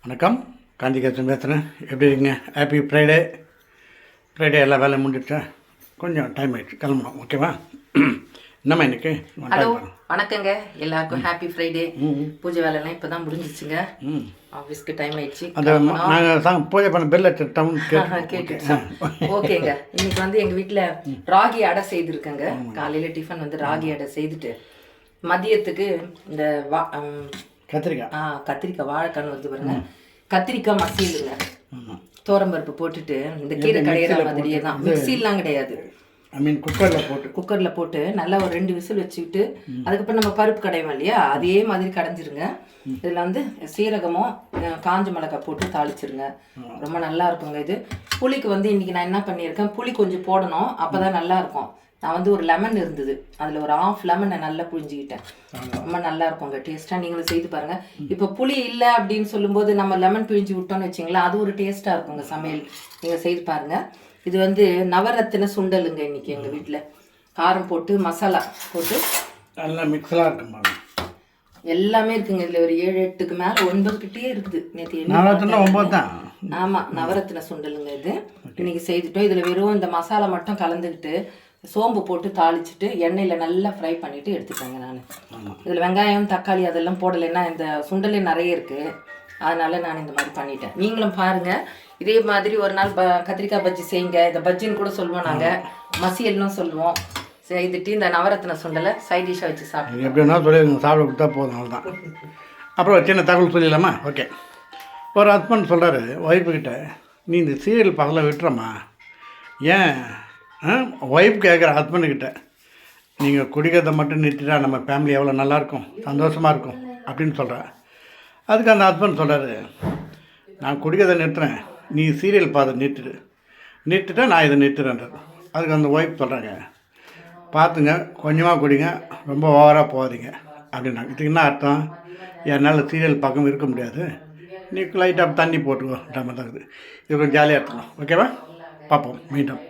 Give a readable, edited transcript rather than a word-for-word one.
வணக்கம், காந்திகேசன் பேசுகிறேன். எப்படி இருக்கீங்க? Happy Friday. எல்லா வேலையும் முடிஞ்சிடுச்சா? கொஞ்சம் டைம் ஆகிடுச்சு, கிளம்பணும். ஓகேவா? என்னம்மா இன்னைக்கு? ஹலோ, வணக்கங்க எல்லாருக்கும். Happy Friday. பூஜை வேலைலாம் இப்போ தான் முடிஞ்சிச்சுங்க. ஆஃபீஸ்க்கு டைம் ஆயிடுச்சு. அந்த நாங்கள் பூஜை பண்ண பெல் டவுன் கேட்டுச்சு. ஓகேங்க. இன்னைக்கு வந்து எங்கள் வீட்டில் ராகி அடை செய்திருக்கேங்க. காலையில் டிஃபன் வந்து ராகி அடை செய்துட்டு மதியத்துக்கு இந்த கத்திரிக்காய் வாழைக்கான்னு வந்து பாருங்க, கத்திரிக்காய் மசியலுங்க. தோரம்பருப்பு போட்டுட்டு இந்த கீரை கடையிற மாதிரியே தான், மிக்சிலாம் கிடையாது. குக்கரில் போட்டு நல்லா ஒரு 2 விசில் வச்சுக்கிட்டு அதுக்கப்புறம் நம்ம பருப்பு கடைவோம் இல்லையா, அதே மாதிரி கடைஞ்சிருங்க. இதில் வந்து சீரகமும் காஞ்ச மிளகாய் போட்டு தாளிச்சிருங்க. ரொம்ப நல்லா இருக்குங்க இது. புளிக்கு வந்து இன்னைக்கு நான் என்ன பண்ணியிருக்கேன், புளி கொஞ்சம் போடணும், அப்போ தான் நல்லா இருக்கும். நான் வந்து ஒரு லெமன் இருந்தது, அதில் ஒரு 1/2 லெமனை நல்லா புழிஞ்சிக்கிட்டேன். ரொம்ப நல்லா இருக்குங்க டேஸ்ட்டாக. நீங்களும் செய்து பாருங்கள். இப்போ புளி இல்லை அப்படின்னு சொல்லும்போது நம்ம லெமன் பிழிஞ்சு விட்டோம்னு வச்சிங்களேன், அது ஒரு டேஸ்ட்டாக இருக்குங்க சமையல். நீங்கள் செய்து பாருங்கள். இது வந்து நவரத்தின சுண்டலுங்க. இன்னைக்கு எங்கள் வீட்டில் காரம் போட்டு மசாலா போட்டு நல்லா மிக்ஸலாக இருக்கும். எல்லாமே இருக்குங்க. இதில் ஒரு 7-8க்கு மேலே 9 கிட்டே இருக்குது. நேற்று 9 தான். ஆமாம், நவரத்தின சுண்டலுங்க இது. இன்னைக்கு செய்துட்டோம். இதில் வெறும் இந்த மசாலா மட்டும் கலந்துக்கிட்டு சோம்பு போட்டு தாளிச்சிட்டு எண்ணெயில் நல்லா ஃப்ரை பண்ணிவிட்டு எடுத்துக்கோங்க. நான் இதில் வெங்காயம் தக்காளி அதெல்லாம் போடலைன்னா இந்த சுண்டலே நிறைய இருக்குது, அதனால் நான் இந்த மாதிரி பண்ணிட்டேன். நீங்களும் பாருங்கள். இதே மாதிரி ஒரு நாள் கத்திரிக்காய் பஜ்ஜி செய்யுங்க. இந்த பஜ்ஜின்னு கூட சொல்லுவோம், நாங்கள் மசியல்னு சொல்லுவோம். செய்துட்டு இந்த நவரத்தின சுண்டலை சைட் டிஷ்ஷாக வச்சு சாப்பிட்டு எப்படின்னா சொல்லி சாப்பிட கொடுத்தா போதும், அவ்வளோதான். அப்புறம் சின்ன தகவல் சொல்லிடலாமா? ஓகே. ஒரு ஹஸ்பண்ட் சொல்கிறாரு ஒய்ஃபுக்கிட்ட, நீ இந்த சீரியல் பகல விட்டுறம்மா. ஏன் ஒய்ஃப் கேட்குற ஹஸ்பண்டுக்கிட்ட, நீங்கள் குடிக்கிறத மட்டும் நிறுத்திட்டா நம்ம ஃபேமிலி எவ்வளோ நல்லாயிருக்கும், சந்தோஷமாக இருக்கும் அப்படின்னு சொல்கிறேன். அதுக்கு அந்த ஹஸ்பண்ட் சொல்கிறாரு, நான் குடிக்கிறத நிறுத்துறேன், நீ சீரியல் பார்த்து நிறுத்திட்டா நான் இதை நிறுத்துறேன்றது. அதுக்கு அந்த ஒய்ஃப் சொல்கிறாங்க, பார்த்துங்க கொஞ்சமாக குடிங்க, ரொம்ப ஓவராக போகாதீங்க அப்படின்னாங்க. இதுக்கு என்ன அர்த்தம்? என்னால் சீரியல் பக்கம் இருக்க முடியாது, நீ லைட்டாக தண்ணி போட்டுக்கோன்ற மாதிரி தான் இருக்குது. இது கொஞ்சம் ஜாலியாக இருக்கணும். ஓகேவா? பார்ப்போம் மீண்டும்.